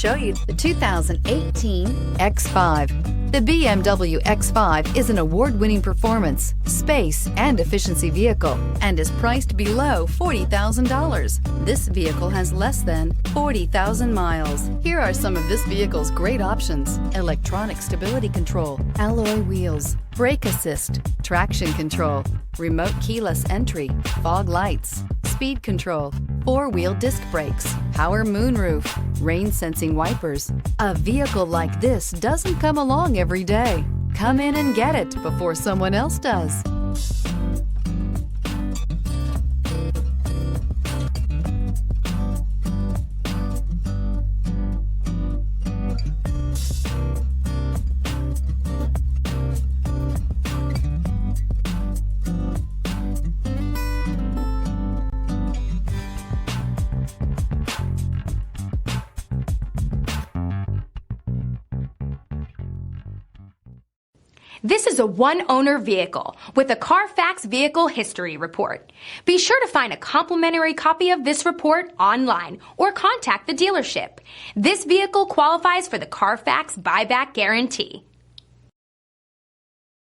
Show you the 2018 X5. The BMW X5 is an award-winning performance, space, and efficiency vehicle and is priced below $40,000. This vehicle has less than 40,000 miles. Here are some of this vehicle's great options: electronic stability control, alloy wheels, brake assist, traction control, remote keyless entry, fog lights, speed control, four-wheel disc brakes, power moonroof, rain sensing wipers. A vehicle like this doesn't come along every day. Come in and get it before someone else does. This is a one-owner vehicle with a Carfax Vehicle History Report. Be sure to find a complimentary copy of this report online or contact the dealership. This vehicle qualifies for the Carfax Buyback Guarantee.